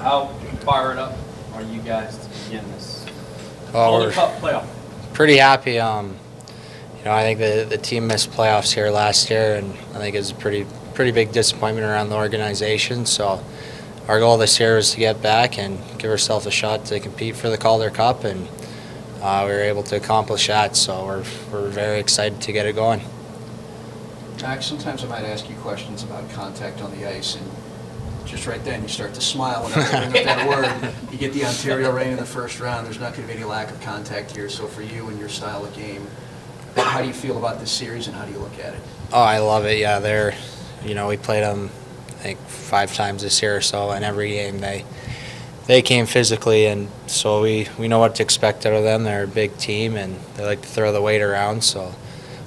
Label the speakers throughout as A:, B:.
A: How fired up are you guys to begin this
B: Calder
A: Cup playoff?
B: Pretty happy. I think the team missed playoffs here last year, and I think it's a pretty big disappointment around the organization. So our goal this year is to get back and give ourselves a shot to compete for the Calder Cup, and we were able to accomplish that. So we're very excited to get it going.
C: Max, sometimes I might ask you questions about contact on the ice, and just right then you start to smile when I bring up that word. You get the Ontario rain in the first round. There's not going to be any lack of contact here. So for you and your style of game, how do you feel about this series and how do you look at it?
B: Oh, I love it. Yeah, we played them, I think, 5 times this year or so, and every game they came physically, and so we know what to expect out of them. They're a big team, and they like to throw the weight around, so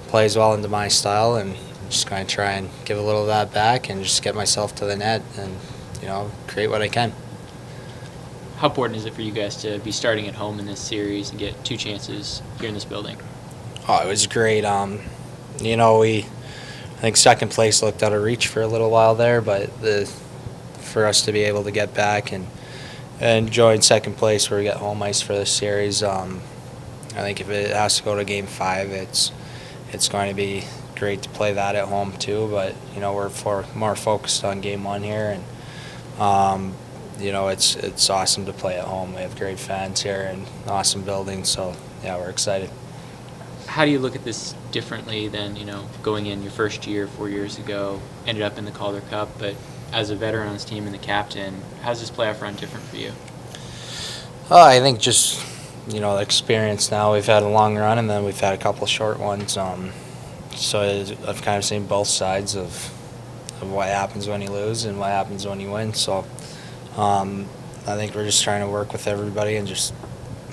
B: plays well into my style, and I'm just going to try and give a little of that back and just get myself to the net and, create what I can.
D: How important is it for you guys to be starting at home in this series and get 2 chances here in this building?
B: Oh, it was great. I think second place looked out of reach for a little while there, but for us to be able to get back and join second place where we get home ice for this series, I think if it has to go to Game 5, it's going to be great to play that at home too. But we're more focused on Game 1 here, and it's awesome to play at home. We have great fans here and awesome building, so yeah, we're excited.
D: How do you look at this differently than, going in your first year 4 years ago, ended up in the Calder Cup, but as a veteran on this team and the captain, how's this playoff run different for you?
B: I think just, the experience now. We've had a long run, and then we've had a couple short ones. So I've kind of seen both sides of what happens when you lose and what happens when you win. So I think we're just trying to work with everybody and just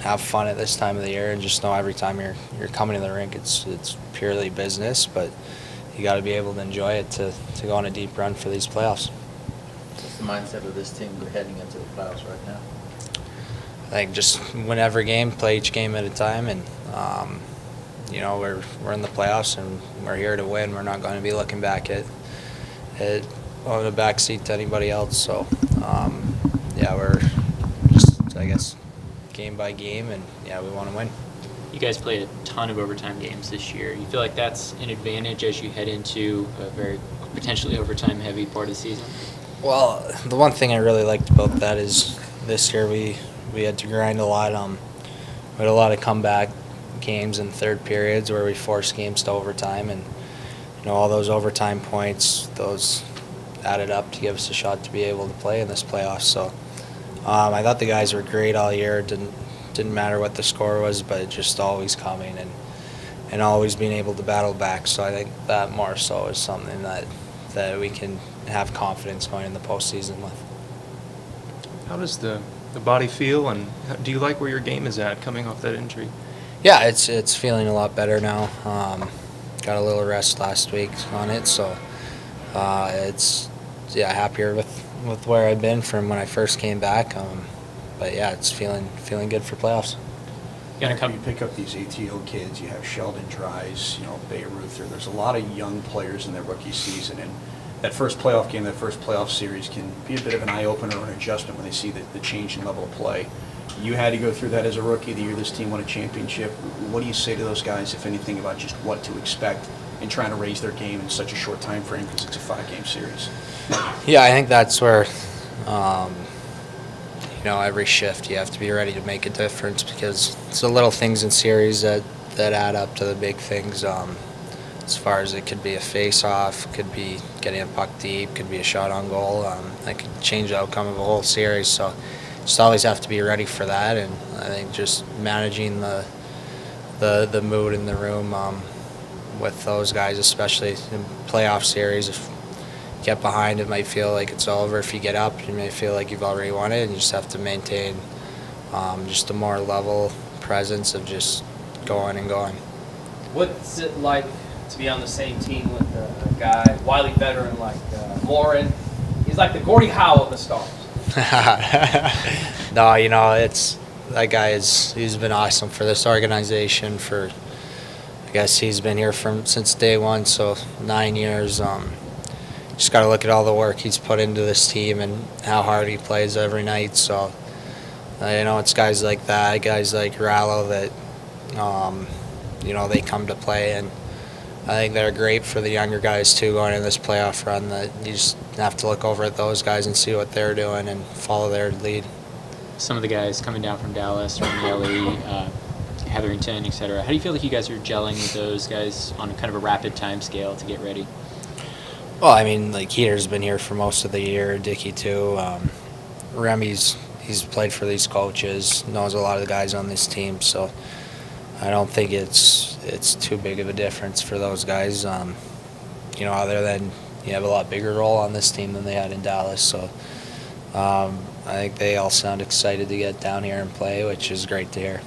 B: have fun at this time of the year, and just know every time you're coming to the rink, it's purely business, but you got to be able to enjoy it to go on a deep run for these playoffs.
E: What's the mindset of this team heading into the playoffs right now?
B: I think just win every game, play each game at a time, and we're in the playoffs and we're here to win. We're not going to be looking back at on the back seat to anybody else. So we're just, I guess, game by game, and we want to win.
D: You guys played a ton of overtime games this year. You feel like that's an advantage as you head into a very potentially overtime heavy part of the season?
B: Well, the one thing I really liked about that is this year we had to grind a lot. We had a lot of comeback games in third periods where we forced games to overtime, and all those overtime points, those added up to give us a shot to be able to play in this playoffs. So I thought the guys were great all year. It didn't matter what the score was, but just always coming and always being able to battle back. So I think that more so is something that we can have confidence going in the postseason with.
F: How does the body feel, and do you like where your game is at coming off that injury?
B: Yeah, it's feeling a lot better now. Got a little rest last week on it, so it's happier with where I've been from when I first came back. But yeah, it's feeling good for playoffs.
C: You pick up these ATO kids. You have Sheldon Dries, Beirut. There's a lot of young players in their rookie season, and that first playoff game, that first playoff series can be a bit of an eye-opener or an adjustment when they see the change in level of play. You had to go through that as a rookie the year this team won a championship. What do you say to those guys, if anything, about just what to expect in trying to raise their game in such a short time frame, because it's a 5-game series?
B: Yeah, I think that's where, every shift you have to be ready to make a difference, because it's the little things in series that add up to the big things. As far as it could be a face-off, could be getting a puck deep, could be a shot on goal. That could change the outcome of a whole series. So just always have to be ready for that, and I think just managing the mood in the room with those guys, especially in playoff series. If you get behind, it might feel like it's over. If you get up, you may feel like you've already won it, and you just have to maintain just a more level presence of just going and going.
A: What's it like to be on the same team with a guy, wily veteran like Morin? He's like the Gordie Howe of the Stars.
B: No, it's that guy he's been awesome for this organization. I guess he's been here since day one, so 9 years. just got to look at all the work he's put into this team and how hard he plays every night. So, it's guys like that, guys like Rallo that, they come to play, and I think they're great for the younger guys too going in this playoff run. That you just have to look over at those guys and see what they're doing and follow their lead.
D: Some of the guys coming down from Dallas, from Yelly, Hetherington, etc. How do you feel like you guys are gelling with those guys on kind of a rapid time scale to get ready?
B: Well, I mean, like Heater's been here for most of the year, Dickey too. Remy's he's played for these coaches, knows a lot of the guys on this team, so I don't think it's too big of a difference for those guys. Other than you have a lot bigger role on this team than they had in Dallas, so I think they all sound excited to get down here and play, which is great to hear.